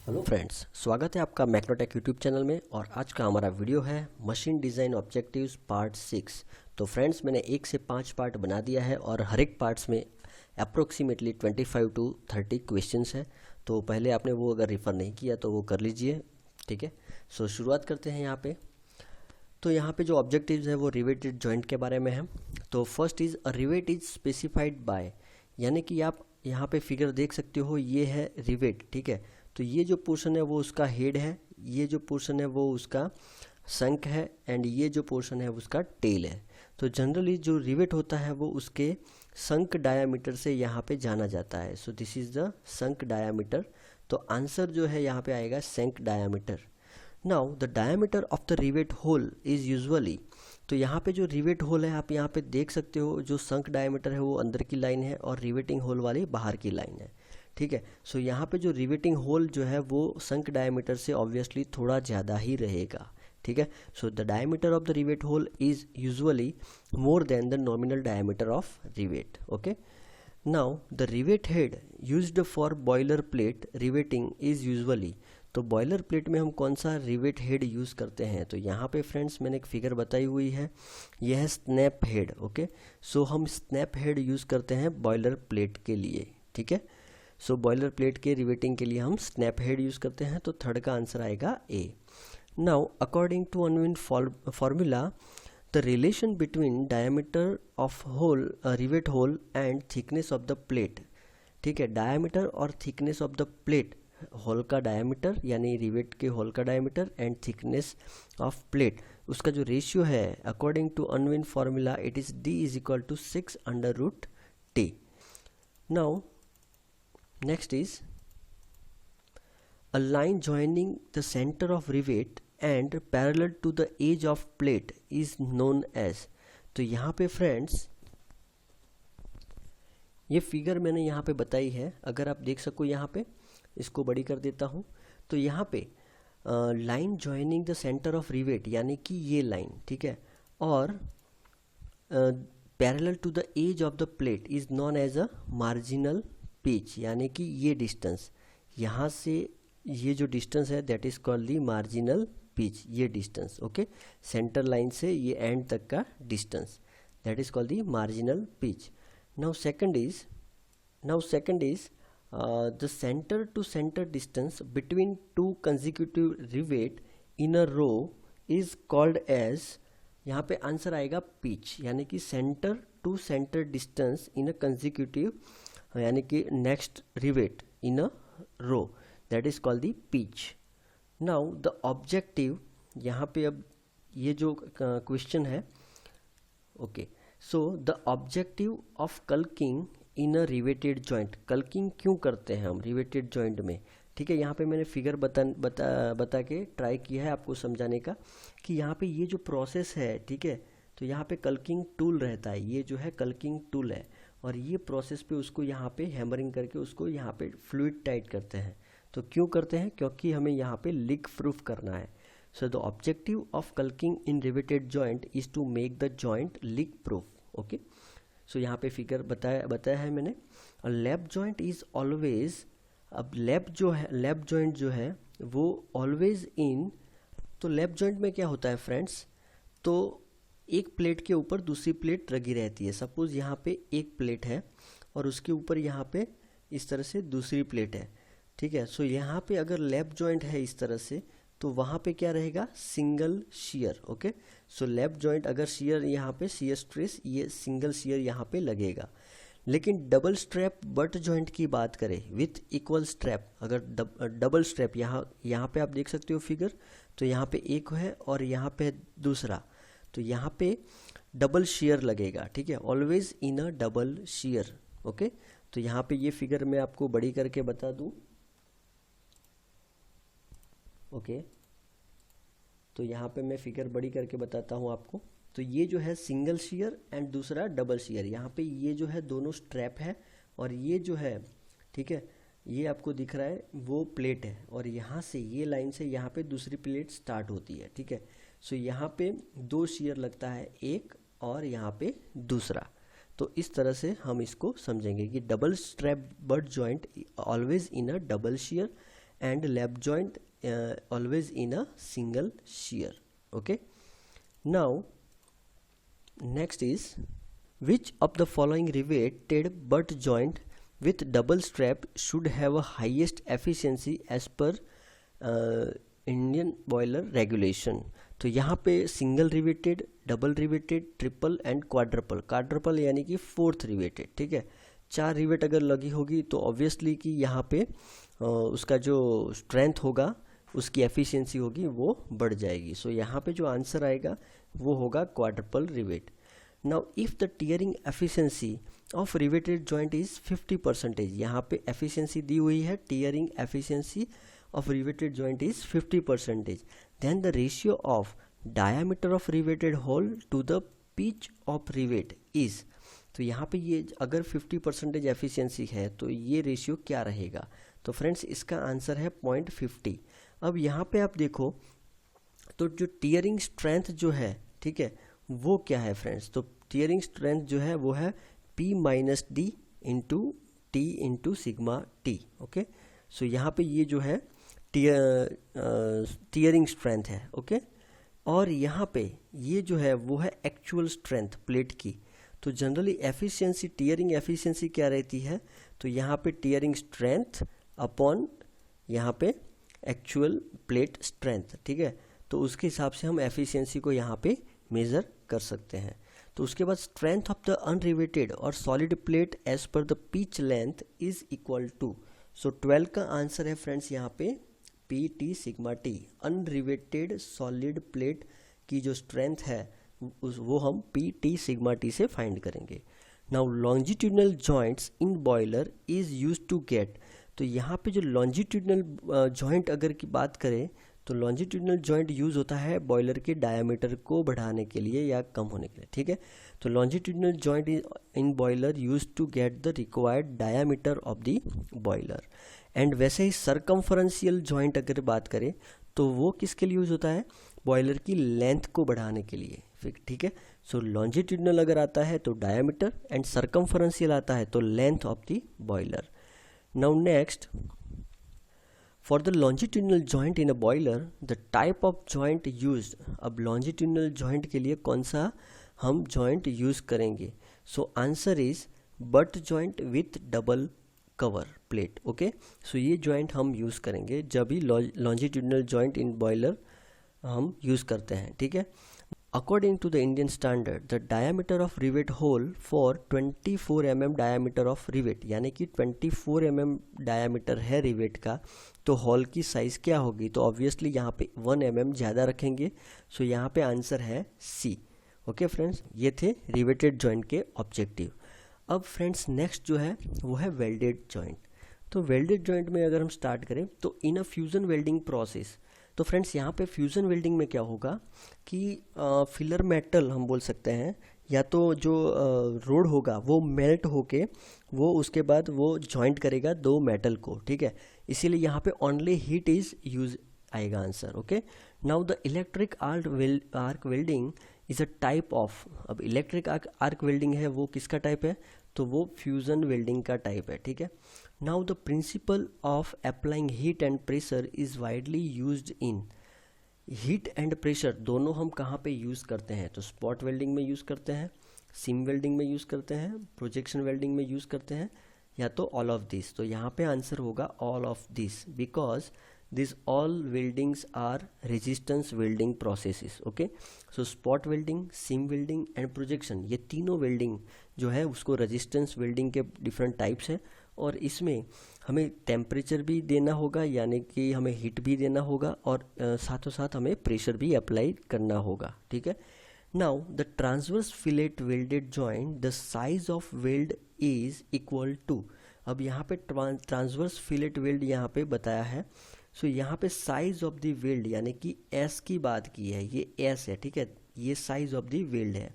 Hello friends, स्वागत है आपका मैक्रोटेक यूट्यूब चैनल में। और आज का हमारा वीडियो है मशीन डिज़ाइन ऑब्जेक्टिव्स पार्ट 6। तो फ्रेंड्स, मैंने 1 से 5 पार्ट बना दिया है और हर एक पार्ट्स में अप्रोक्सीमेटली 25 टू 30 क्वेश्चंस है। तो पहले आपने वो अगर रेफ़र नहीं किया तो वो कर लीजिए, ठीक है। सो शुरुआत करते हैं यहाँ पे। तो यहाँ पे जो ऑब्जेक्टिव्स है वो रिवेटेड जॉइंट के बारे में है। तो first is a rivet is specified by, यानी कि आप यहाँ पे फिगर देख सकते हो, ये है रिवेट, ठीक है। तो ये जो पोर्शन है वो उसका हेड है, ये जो पोर्शन है वो उसका संक है, एंड ये जो पोर्शन है उसका टेल है। तो जनरली जो रिवेट होता है वो उसके संक डायामीटर से यहाँ पे जाना जाता है। So this is the sunk diameter. तो आंसर जो है यहाँ पे आएगा sunk diameter. Now the diameter of the rivet hole is usually, तो यहाँ पे जो रिवेट होल है आप यहाँ पे देख सकते हो, जो संक डायमीटर है वो अंदर की लाइन है और रिवेटिंग होल वाली बाहर की लाइन है, ठीक है। सो यहाँ पे जो रिवेटिंग होल जो है वो संक डायमीटर से ऑब्वियसली थोड़ा ज़्यादा ही रहेगा, ठीक है। So the diameter of the rivet hole is usually more than the nominal diameter of rivet, okay. Now the rivet head used for boiler plate riveting is usually, तो बॉयलर प्लेट में हम कौन सा रिवेट हेड यूज़ करते हैं? तो यहाँ पे फ्रेंड्स मैंने एक फिगर बताई हुई है, यह है स्नैप हेड, ओके। सो हम स्नैप हेड यूज़ करते हैं बॉयलर प्लेट के लिए, ठीक है। सो बॉयलर प्लेट के रिवेटिंग के लिए हम स्नैप हेड यूज़ करते हैं। तो थर्ड का आंसर आएगा A. Now according to Unwin formula, the relation between diameter of hole rivet hole and thickness of the plate, ठीक है। डायमीटर और thickness of the plate, hole का डायमीटर यानी रिवेट के होल का diameter and thickness of plate, उसका जो ratio है according to Unwin formula it is d is equal to 6√t। Now next is a line joining the center of rivet and parallel to the edge of plate is known as, तो यहाँ पे friends ये figure मैंने यहाँ पे बताई है, अगर आप देख सको यहाँ पे, इसको बड़ी कर देता हूँ। तो यहाँ पे line joining the centre of rivet, यानी कि ये लाइन, ठीक है, और parallel to the edge of the plate is known as a marginal pitch, यानी कि ये डिस्टेंस यहाँ से ये जो डिस्टेंस है that is called the marginal pitch, ये डिस्टेंस, ओके। सेंटर लाइन से ये एंड तक का distance that is called the marginal pitch. Now second is the centre to centre distance between two consecutive rivet in a row is called as, यहाँ पे answer आएगा pitch, यानी कि centre to centre distance in a consecutive, यानी कि next rivet in a row, that is called the pitch. Now the objective, यहाँ पे अब ये जो क्वेश्चन है, okay. So the objective of caulking in a riveted joint, caulking क्यों करते हैं हम रिवेटेड जॉइंट में, ठीक है। यहाँ पे मैंने फिगर बता के ट्राई किया है आपको समझाने का कि यहाँ पे ये जो प्रोसेस है, ठीक है। तो यहाँ पे कल्किंग टूल रहता है, ये जो है कल्किंग टूल है, और ये प्रोसेस पे उसको यहाँ पे हैमरिंग करके उसको यहाँ पे फ्लूइड टाइट करते हैं। तो क्यों करते हैं? क्योंकि हमें यहाँ पे लीक प्रूफ करना है। So the objective of caulking in riveted joint is to make the joint leak proof, okay. So यहाँ पे फिगर बताया है मैंने। लैप जॉइंट इज ऑलवेज, अब लैप जॉइंट जो है वो ऑलवेज इन, तो लैप जॉइंट में क्या होता है फ्रेंड्स, तो एक प्लेट के ऊपर दूसरी प्लेट लगी रहती है। सपोज यहाँ पे एक प्लेट है और उसके ऊपर यहाँ पे इस तरह से दूसरी प्लेट है, ठीक है। सो यहाँ पे अगर लैप जॉइंट है इस तरह से, तो वहाँ पे क्या रहेगा, सिंगल शियर, ओके। सो लैप जॉइंट अगर शियर, यहाँ पे शियर स्ट्रेस, ये सिंगल शियर यहाँ पे लगेगा। लेकिन डबल स्ट्रैप बट जॉइंट की बात करें विथ इक्वल स्ट्रैप, अगर डबल स्ट्रैप, यहाँ पे आप देख सकते हो फिगर, तो यहाँ पे एक है और यहाँ पे दूसरा, तो यहाँ पे डबल शियर लगेगा, ठीक है, always in a double shear, okay. तो यहाँ पे ये फिगर मैं आपको बड़ी करके बता दूँ, ओके। तो यहाँ पे मैं फिगर बड़ी करके बताता हूँ आपको। तो ये जो है सिंगल शियर एंड दूसरा डबल शियर, यहाँ पे ये जो है दोनों स्ट्रैप है, और ये जो है, ठीक है, ये आपको दिख रहा है वो प्लेट है, और यहाँ से ये लाइन से यहाँ पे दूसरी प्लेट स्टार्ट होती है, ठीक है। सो यहाँ पे दो शियर लगता है, एक और यहाँ पे दूसरा। तो इस तरह से हम इसको समझेंगे कि double strap butt joint always in a double shear and lap joint always in a single shear. Okay, now next is, which of the following riveted butt joint with double strap should have a highest efficiency as per Indian boiler regulation? तो यहाँ पे single riveted, double riveted, triple and quadruple, quadruple यानी कि fourth riveted, ठीक है, 4 rivet अगर लगी होगी तो ऑब्वियसली कि यहाँ पे उसका जो स्ट्रेंथ होगा, उसकी एफिशिएंसी होगी वो बढ़ जाएगी. सो यहाँ पे जो आंसर आएगा वो होगा quadruple rivet. Now if the tearing efficiency of riveted joint is 50%, यहाँ पे एफिशिएंसी दी हुई है, tearing efficiency of riveted joint is 50%, then the ratio of diameter of riveted hole to the pitch of rivet is, तो यहाँ पे ये अगर 50% efficiency है तो ये रेशियो क्या रहेगा? तो फ्रेंड्स इसका आंसर है 0.50. अब यहाँ पे आप देखो तो जो टीयरिंग स्ट्रेंथ जो है, ठीक है, वो क्या है फ्रेंड्स? तो टीयरिंग स्ट्रेंथ जो है वो है P minus D into T into sigma T. Okay, so यहाँ पे ये जो है टीयरिंग स्ट्रेंथ है. ओके, और यहाँ पे ये जो है वो है एक्चुअल स्ट्रेंथ प्लेट की. तो जनरली एफिशिएंसी, टीयरिंग एफिशिएंसी क्या रहती है? तो यहाँ पे टीयरिंग स्ट्रेंथ अपॉन यहाँ पे एक्चुअल प्लेट स्ट्रेंथ, ठीक है, तो उसके हिसाब से हम एफिशिएंसी को यहाँ पे मेज़र कर सकते हैं. तो उसके बाद स्ट्रेंथ ऑफ द अनरिवेटेड और solid plate as per the pitch length is equal to. सो 12 का आंसर है फ्रेंड्स यहाँ पे P T sigma T. Unriveted solid plate की जो स्ट्रेंथ है वो हम पी टी सिग्मा टी से फाइंड करेंगे. Now longitudinal joints in boiler is use to get. तो यहाँ पे जो लॉन्जिट्यूडनल जॉइंट अगर की बात करें तो लॉन्जिट्यूडनल जॉइंट यूज़ होता है बॉयलर के डायमीटर को बढ़ाने के लिए या कम होने के लिए, ठीक है. तो longitudinal joint in boiler use to get the required diameter of the boiler. And वैसे ही सरकमफरेंशियल जॉइंट अगर बात करें तो वो किसके लिए यूज़ होता है? बॉयलर की लेंथ को बढ़ाने के लिए, ठीक है. सो लॉन्जिट्यूडनल अगर आता है तो डायमीटर एंड सरकमफरेंशियल आता है तो length of the boiler. Now next, for the longitudinal joint in a boiler the type of joint used. अब लॉन्जिट्यूडनल जॉइंट के लिए कौन सा हम जॉइंट यूज़ करेंगे? So answer is butt joint with double cover plate. Okay, so ये joint हम use करेंगे जब भी लॉन्जिट्यूडनल जॉइंट इन बॉयलर हम यूज़ करते हैं, ठीक है. According to the Indian standard the diameter of rivet whole for 24 mm diameter of rivet, यानी कि 24 mm डायमीटर है रिवेट का, तो हॉल की साइज़ क्या होगी? तो ऑब्वियसली यहाँ पे 1 mm ज़्यादा रखेंगे. सो यहाँ पे आंसर है सी. ओके फ्रेंड्स, ये थे रिवेटेड जॉइंट के ऑब्जेक्टिव. अब फ्रेंड्स नेक्स्ट जो है वो है वेल्डेड जॉइंट. तो वेल्डेड जॉइंट में अगर हम स्टार्ट करें तो इन अ फ्यूज़न वेल्डिंग प्रोसेस, तो फ्रेंड्स यहाँ पे फ्यूज़न वेल्डिंग में क्या होगा कि फिलर मेटल हम बोल सकते हैं, या तो जो रोड होगा वो मेल्ट होके वो उसके बाद वो जॉइंट करेगा दो मेटल को, ठीक है. इसीलिए यहाँ पे ओनली हीट इज़ यूज आएगा answer. Okay, now the electric arc welding is a type of. अब इलेक्ट्रिक आर्क वेल्डिंग है वो किसका टाइप है? तो वो फ्यूज़न वेल्डिंग का टाइप है, ठीक है. Now the principle of applying heat and pressure is widely used in. Heat and pressure दोनों हम कहाँ पे यूज़ करते हैं? तो स्पॉट वेल्डिंग में यूज़ करते हैं, सिम वेल्डिंग में यूज़ करते हैं, प्रोजेक्शन वेल्डिंग में यूज़ करते हैं, या तो ऑल ऑफ दिस. तो यहाँ पे आंसर होगा all of this, because this all weldings are resistance welding processes. Okay, so spot welding, seam welding and projection, ये तीनों वेल्डिंग जो है उसको रेजिस्टेंस वेल्डिंग के डिफरेंट टाइप्स हैं. और इसमें हमें टेम्परेचर भी देना होगा, यानी कि हमें हीट भी देना होगा, और साथों साथ हमें प्रेशर भी अप्लाई करना होगा, ठीक है. Now the transverse fillet welded joint the size of weld is equal to. अब यहाँ पे ट्रांसवर्स फिलेट वेल्ड यहाँ पे बताया है. सो यहाँ पे साइज ऑफ द वेल्ड यानी कि एस की बात की है, ये एस है, ठीक है, ये साइज ऑफ द वेल्ड है.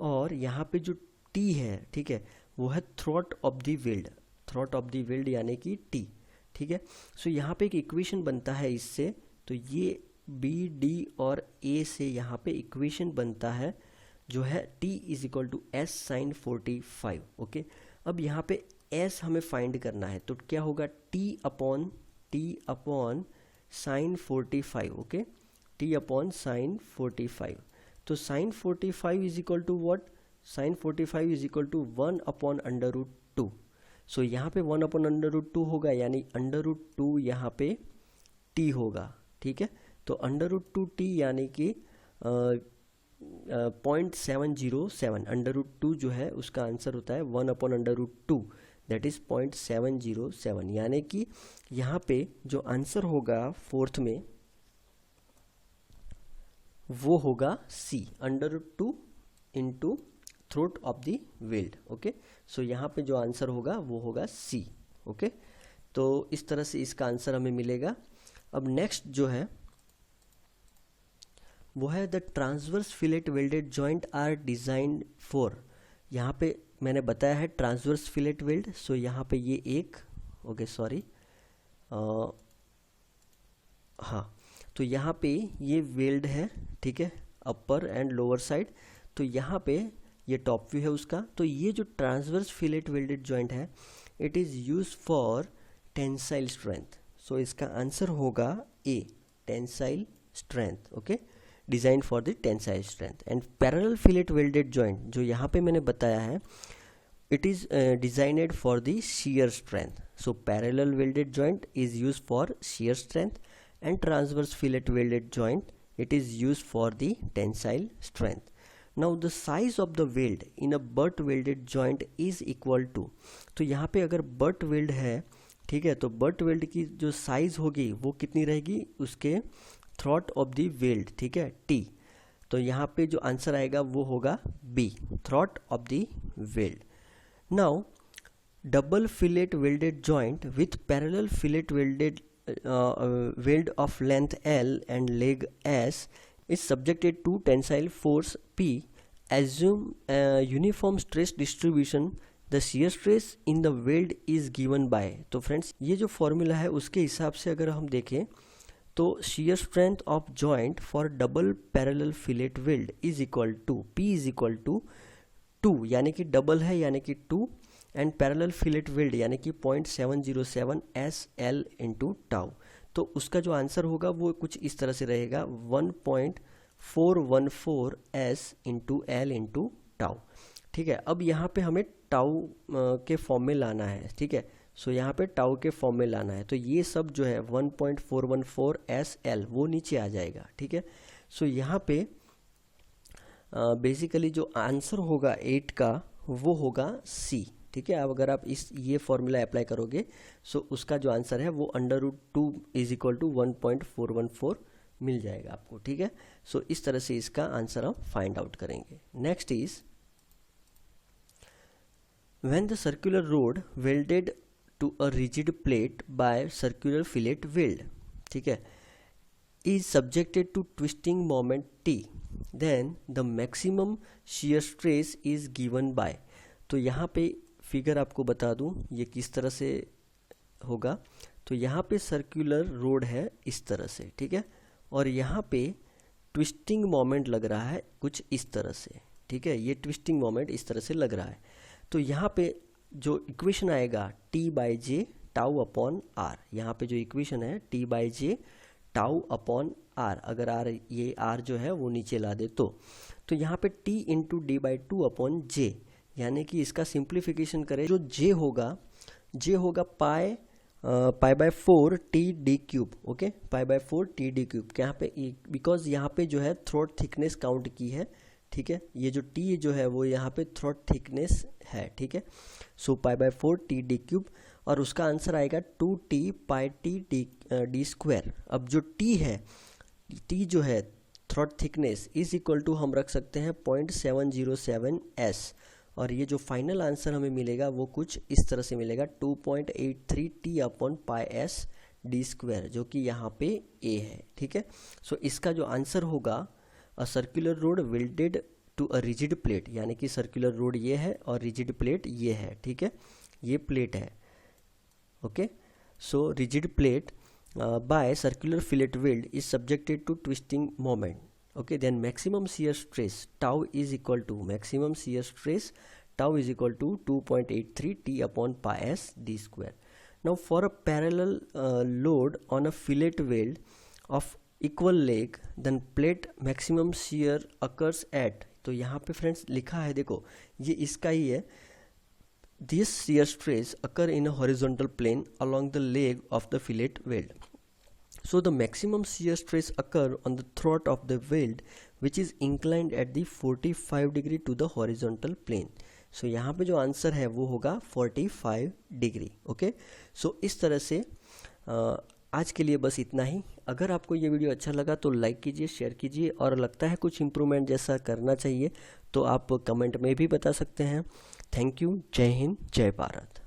और यहाँ पे जो टी है, ठीक है, वो है throat of the weld, throat of the weld यानी कि टी, ठीक है. सो यहाँ पे एक इक्वेशन बनता है इससे, तो ये बी डी और ए से यहाँ पे इक्वेशन बनता है जो है T is equal to S sine 45. Okay, अब यहाँ पे एस हमें फाइंड करना है, तो क्या होगा? T upon T upon sine 45, okay, T upon sine 45। तो sine 45 is equal to what, sine 45 is equal to 1 upon under root 2। So यहाँ पे 1 अपॉन अंडर रूट 2 होगा, यानी अंडर रूट 2 यहाँ पे टी होगा, ठीक है। तो अंडर रूट 2 टी यानी कि 0.707, अंडर रूट 2 जो है उसका आंसर होता है 1 upon under root 2, that is 0.707, यानी कि यहाँ पे जो आंसर होगा फोर्थ में वो होगा C, under root 2 into throat of the weld, okay. So यहाँ पे जो आंसर होगा वो होगा सी, ओके। तो इस तरह से इसका आंसर हमें मिलेगा। अब नेक्स्ट जो है वो है the transverse fillet welded joint are designed for, यहाँ पे मैंने बताया है ट्रांसवर्स फिलेट वेल्ड। सो यहाँ पे ये एक, ओके सॉरी, हाँ, तो यहाँ पे ये वेल्ड है, ठीक है, अपर एंड लोअर साइड। तो यहाँ पे ये टॉप व्यू है उसका। तो ये जो ट्रांसवर्स फिलेट वेल्डेड जॉइंट है it is use for tensile strength. So इसका आंसर होगा A, tensile strength, okay, design for the tensile strength. And parallel fillet welded joint जो यहाँ पे मैंने बताया है it is designed for the shear strength. So parallel welded joint is used for shear strength, and transverse fillet welded joint it is used for the tensile strength. Now the size of the weld in a butt welded joint is equal to, तो यहाँ पे अगर butt weld है, ठीक है, तो butt weld की जो साइज होगी वो कितनी रहेगी, उसके थ्रॉट ऑफ द वेल्ड, ठीक है, t। तो यहाँ पे जो आंसर आएगा वो होगा b, throat of the weld. Now, double fillet welded joint with parallel fillet welded weld of length L and leg S is subjected to tensile force P. Assume uniform stress distribution. The shear stress in the weld is given by. तो friends ये जो formula है उसके हिसाब से अगर हम देखें तो shear strength of joint for double parallel fillet weld is equal to P is equal to 2, यानी कि डबल है यानी कि 2, एंड पैरेलल फिलेट वेल्ड यानी कि 0.707 SL इंटू टाउ। तो उसका जो आंसर होगा वो कुछ इस तरह से रहेगा 1.414 S into L into tau, ठीक है। अब यहाँ पे हमें टाउ के फॉर्म में लाना है, ठीक है। सो यहाँ पे टाउ के फॉर्म में लाना है, तो ये सब जो है 1.414 SL वो नीचे आ जाएगा, ठीक है। सो यहाँ पे बेसिकली जो आंसर होगा 8 का वो होगा सी, ठीक है। अब अगर आप ये फॉर्मूला अप्लाई करोगे सो उसका जो आंसर है वो under root 2 is equal to 1.414 मिल जाएगा आपको, ठीक है। सो इस तरह से इसका आंसर हम फाइंड आउट करेंगे। Next is when the circular rod welded to a rigid plate by circular fillet weld, ठीक है, is subjected to twisting moment T, then the maximum shear stress is given by। तो यहाँ पे figure आपको बता दूँ ये किस तरह से होगा। तो यहाँ पे सर्कुलर रोड है इस तरह से, ठीक है, और यहाँ पे ट्विस्टिंग मोमेंट लग रहा है कुछ इस तरह से, ठीक है, ये ट्विस्टिंग मोमेंट इस तरह से लग रहा है। तो यहाँ पे जो इक्वेशन आएगा T/J टाउ अपॉन आर, यहाँ पे जो इक्वेशन है T/J टाउ अपॉन आर, अगर आर ये आर जो है वो नीचे ला दे तो यहाँ पे T into D/2 upon J, यानी कि इसका सिंप्लीफिकेशन करें जो J होगा पाई/4 T/d³, ओके, पाई/4 T/d³। यहाँ पे बिकॉज यहाँ पे जो है थ्रोट थिकनेस काउंट की है, ठीक है, ये जो T जो है वो यहाँ पे थ्रोट थिकनेस है, ठीक है। सो पाई/4 T/d³, और उसका आंसर आएगा 2T पाई T/d²। अब जो T है, T जो है throat thickness is equal to हम रख सकते हैं 0.707 S, और ये जो फाइनल आंसर हमें मिलेगा वो कुछ इस तरह से मिलेगा 2.83 T अपॉन पाई S/d², जो कि यहाँ पे A है, ठीक है। सो इसका जो आंसर होगा a circular rod welded to a rigid plate, यानी कि सर्कुलर रोड ये है और रिजिड प्लेट ये है, ठीक है, ये प्लेट है, okay. So rigid plate by circular fillet weld is subjected to twisting moment, okay, then maximum shear stress tau is equal to 2.83 T upon pi S d²। Now for a parallel load on a fillet weld of equal leg, then plate maximum shear occurs at, तो यहाँ पे friends लिखा है, देखो ये इसका ही है, this shear stress occur in a horizontal plane along the leg of the fillet weld. So the maximum shear stress occur on the throat of the weld which is inclined at the 45 degree to the horizontal plane. So यहाँ पे जो answer है वो होगा 45 degree. Okay, सो इस तरह से आज के लिए बस इतना ही. अगर आपको ये वीडियो अच्छा लगा तो लाइक कीजिए, शेयर कीजिए, और लगता है कुछ इम्प्रूवमेंट जैसा करना चाहिए तो आप कमेंट में भी बता सकते हैं. Thank you. जय हिंद, जय भारत.